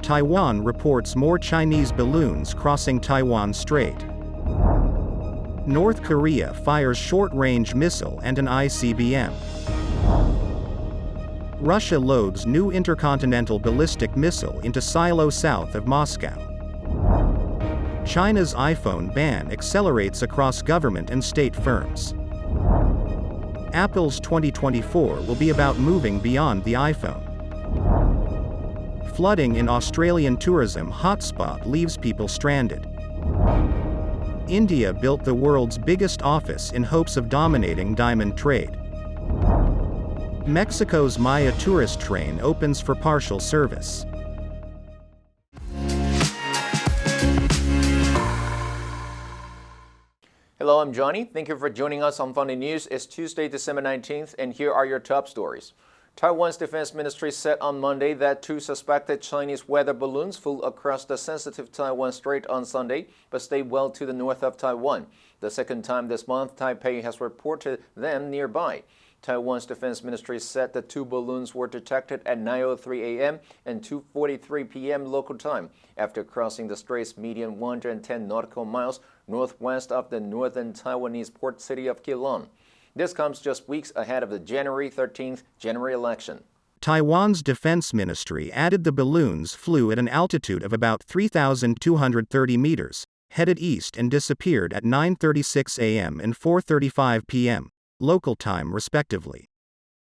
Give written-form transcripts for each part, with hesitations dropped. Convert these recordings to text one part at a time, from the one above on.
Taiwan reports more Chinese balloons crossing Taiwan Strait. North Korea fires short-range missile and an ICBM. Russia loads new intercontinental ballistic missile into silo south of Moscow. China's iPhone ban accelerates across government and state firms. Apple's 2024 will be about moving beyond the iPhone. Flooding in Australian tourism hotspot leaves people stranded. India built the world's biggest office in hopes of dominating diamond trade. Mexico's Maya tourist train opens for partial service. Hello, I'm Johnny. Thank you for joining us on Funday News. It's Tuesday, December 19th, and here are your top stories. Taiwan's defense ministry said on Monday that two suspected Chinese weather balloons flew across the sensitive Taiwan Strait on Sunday, but stayed well to the north of Taiwan. The second time this month, Taipei has reported them nearby. Taiwan's defense ministry said the two balloons were detected at 9:03 a.m. and 2:43 p.m. local time after crossing the strait's median 110 nautical miles northwest of the northern Taiwanese port city of Keelung. This comes just weeks ahead of the January 13th general election. Taiwan's defense ministry added the balloons flew at an altitude of about 3,230 meters, headed east and disappeared at 9:36 a.m. and 4:35 p.m. local time respectively.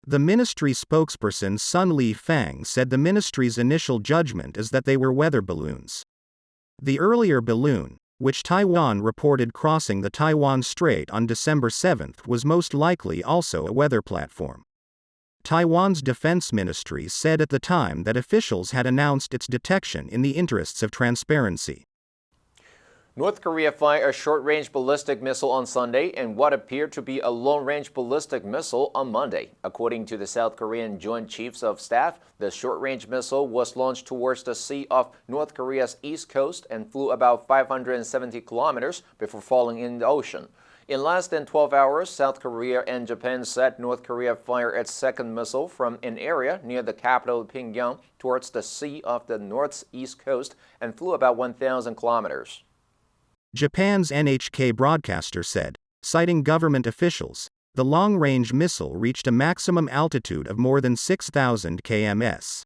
The ministry spokesperson Sun Li Fang said the ministry's initial judgment is that they were weather balloons. The earlier balloon, which Taiwan reported crossing the Taiwan Strait on December 7th, was most likely also a weather platform. Taiwan's defense ministry said at the time that officials had announced its detection in the interests of transparency. North Korea fired a short-range ballistic missile on Sunday and what appeared to be a long-range ballistic missile on Monday. According to the South Korean Joint Chiefs of Staff, the short-range missile was launched towards the sea off North Korea's east coast and flew about 570 kilometers before falling in the ocean. In less than 12 hours, South Korea and Japan said North Korea fired its second missile from an area near the capital Pyongyang towards the sea off the northeast coast and flew about 1,000 kilometers. Japan's NHK broadcaster said, citing government officials, the long-range missile reached a maximum altitude of more than 6,000 kms.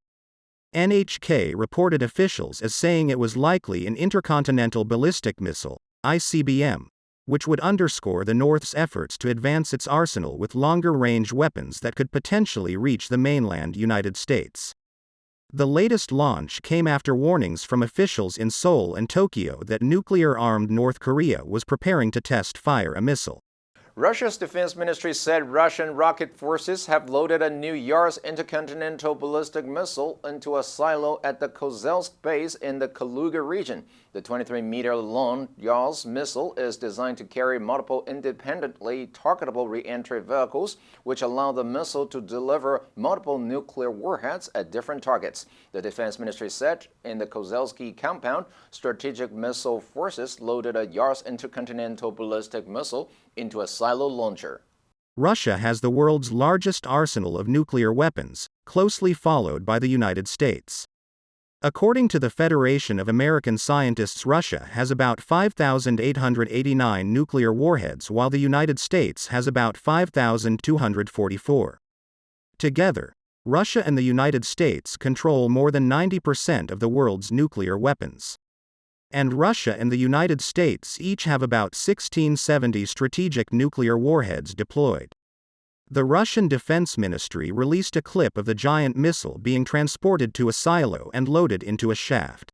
NHK reported officials as saying it was likely an intercontinental ballistic missile, ICBM, which would underscore the North's efforts to advance its arsenal with longer-range weapons that could potentially reach the mainland United States. The latest launch came after warnings from officials in Seoul and Tokyo that nuclear-armed North Korea was preparing to test-fire a missile. Russia's defense ministry said Russian rocket forces have loaded a new Yars intercontinental ballistic missile into a silo at the Kozelsk base in the Kaluga region. The 23-meter-long Yars missile is designed to carry multiple independently targetable re-entry vehicles, which allow the missile to deliver multiple nuclear warheads at different targets. The defense ministry said in the Kozelsky compound, strategic missile forces loaded a Yars intercontinental ballistic missile into a silo launcher. Russia has the world's largest arsenal of nuclear weapons, closely followed by the United States. According to the Federation of American Scientists, Russia has about 5,889 nuclear warheads while the United States has about 5,244. Together, Russia and the United States control more than 90% of the world's nuclear weapons. And Russia and the United States each have about 1,670 strategic nuclear warheads deployed. The Russian Defense Ministry released a clip of the giant missile being transported to a silo and loaded into a shaft.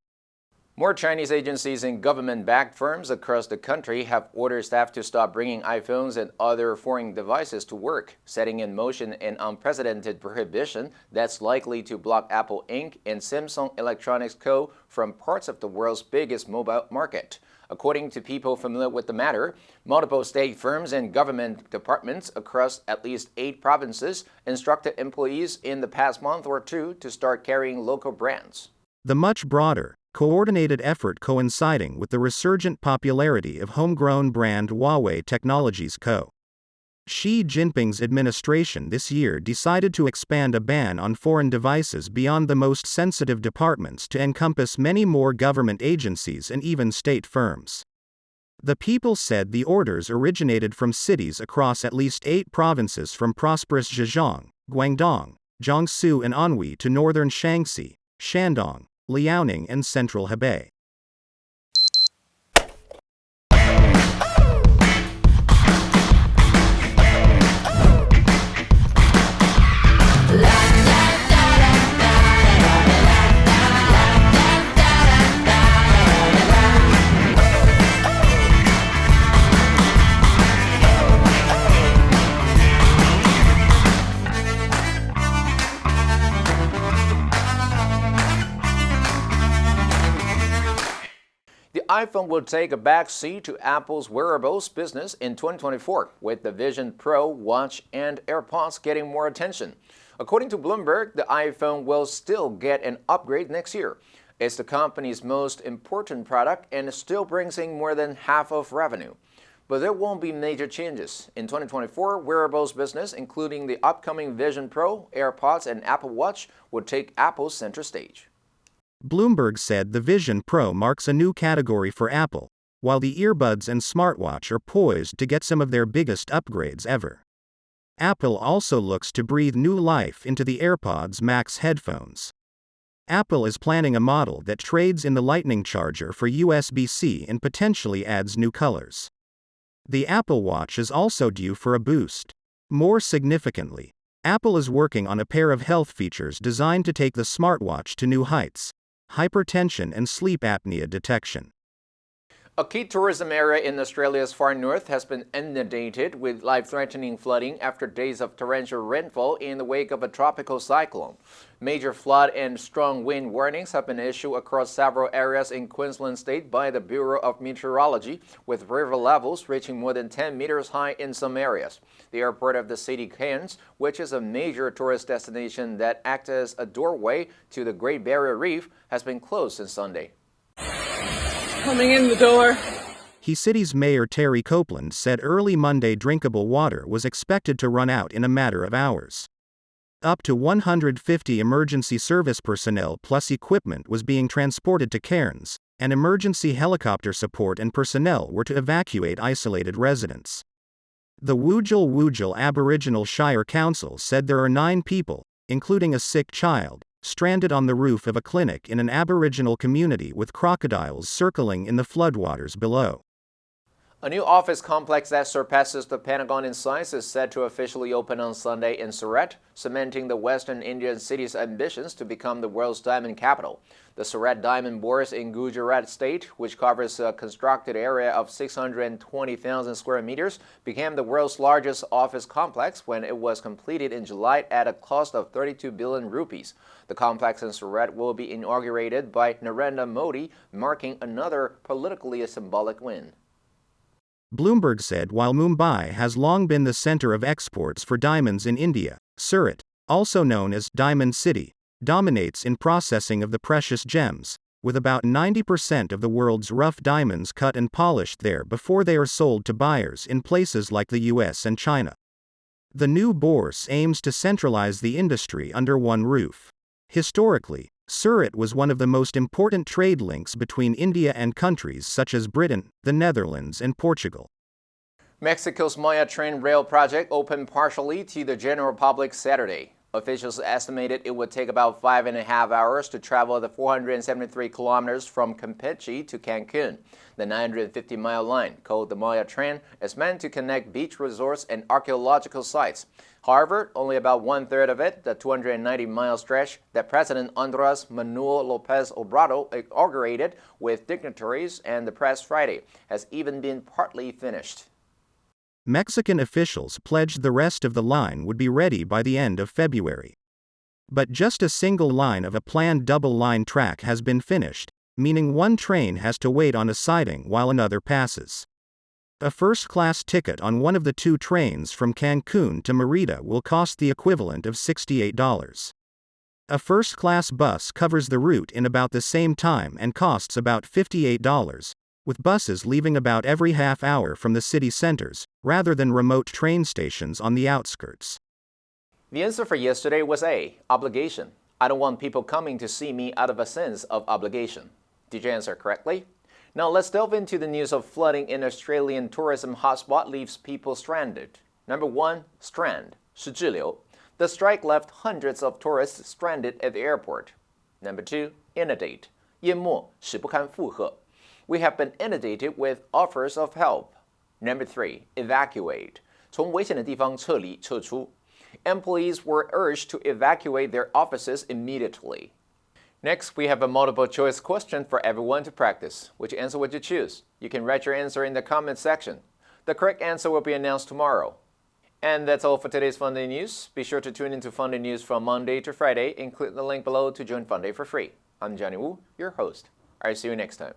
More Chinese agencies and government-backed firms across the country have ordered staff to stop bringing iPhones and other foreign devices to work, setting in motion an unprecedented prohibition that's likely to block Apple Inc. and Samsung Electronics Co. from parts of the world's biggest mobile market. According to people familiar with the matter, multiple state firms and government departments across at least 8 provinces instructed employees in the past month or two to start carrying local brands. The much broader, coordinated effort coinciding with the resurgent popularity of homegrown brand Huawei Technologies Co. Xi Jinping's administration this year decided to expand a ban on foreign devices beyond the most sensitive departments to encompass many more government agencies and even state firms. The People said the orders originated from cities across at least 8 provinces from prosperous Zhejiang, Guangdong, Jiangsu and Anhui to northern Shaanxi, Shandong, Liaoning and central Hebei. The iPhone will take a back seat to Apple's wearables business in 2024, with the Vision Pro, Watch, and AirPods getting more attention. According to Bloomberg, the iPhone will still get an upgrade next year. It's the company's most important product and still brings in more than half of revenue. But there won't be major changes. In 2024, wearables business, including the upcoming Vision Pro, AirPods, and Apple Watch, will take Apple's center stage. Bloomberg said the Vision Pro marks a new category for Apple, while the earbuds and smartwatch are poised to get some of their biggest upgrades ever. Apple also looks to breathe new life into the AirPods Max headphones. Apple is planning a model that trades in the Lightning charger for USB-C and potentially adds new colors. The Apple Watch is also due for a boost. More significantly, Apple is working on a pair of health features designed to take the smartwatch to new heights: hypertension and sleep apnea detection. A key tourism area in Australia's far north has been inundated with life-threatening flooding after days of torrential rainfall in the wake of a tropical cyclone. Major flood and strong wind warnings have been issued across several areas in Queensland State by the Bureau of Meteorology, with river levels reaching more than 10 meters high in some areas. The airport of the city Cairns, which is a major tourist destination that acts as a doorway to the Great Barrier Reef, has been closed since Sunday. Coming in the door. City's Mayor Terry Copeland said early Monday drinkable water was expected to run out in a matter of hours. Up to 150 emergency service personnel plus equipment was being transported to Cairns, and emergency helicopter support and personnel were to evacuate isolated residents. The Wujal Aboriginal Shire Council said there are 9 people, including a sick child, stranded on the roof of a clinic in an Aboriginal community with crocodiles circling in the floodwaters below. A new office complex that surpasses the Pentagon in size is set to officially open on Sunday in Surat, cementing the Western Indian city's ambitions to become the world's diamond capital. The Surat Diamond Bourse in Gujarat state, which covers a constructed area of 620,000 square meters, became the world's largest office complex when it was completed in July at a cost of 32 billion rupees. The complex in Surat will be inaugurated by Narendra Modi, marking another politically symbolic win. Bloomberg said while Mumbai has long been the center of exports for diamonds in India, Surat, also known as Diamond City, dominates in processing of the precious gems, with about 90% of the world's rough diamonds cut and polished there before they are sold to buyers in places like the US and China. The new bourse aims to centralize the industry under one roof. Historically, Surat was one of the most important trade links between India and countries such as Britain, the Netherlands, and Portugal. Mexico's Maya Train rail project opened partially to the general public Saturday. Officials estimated it would take about 5.5 hours to travel the 473 kilometers from Campeche to Cancun. The 950-mile line, called the Maya Train, is meant to connect beach resorts and archaeological sites. However, only about one-third of it, the 290-mile stretch that President Andrés Manuel López Obrador inaugurated with dignitaries and the press Friday, has even been partly finished. Mexican officials pledged the rest of the line would be ready by the end of February. But just a single line of a planned double-line track has been finished, meaning one train has to wait on a siding while another passes. A first-class ticket on one of the 2 trains from Cancun to Mérida will cost the equivalent of $68. A first-class bus covers the route in about the same time and costs about $58, with buses leaving about every half hour from the city centers, rather than remote train stations on the outskirts. The answer for yesterday was A, obligation. I don't want people coming to see me out of a sense of obligation. Did you answer correctly? Now let's delve into the news of flooding in Australian tourism hotspot leaves people stranded. Number 1, strand, 是滞留. The strike left hundreds of tourists stranded at the airport. Number 2, inundate, 淹没，使不堪负荷. We have been inundated with offers of help. Number 3, evacuate, 从危险的地方撤离，撤出. Employees were urged to evacuate their offices immediately. Next, we have a multiple choice question for everyone to practice. Which answer would you choose? You can write your answer in the comment section. The correct answer will be announced tomorrow. And that's all for today's Funday News. Be sure to tune into Funday News from Monday to Friday and click the link below to join Funday for free. I'm Johnny Wu, your host. I'll see you next time.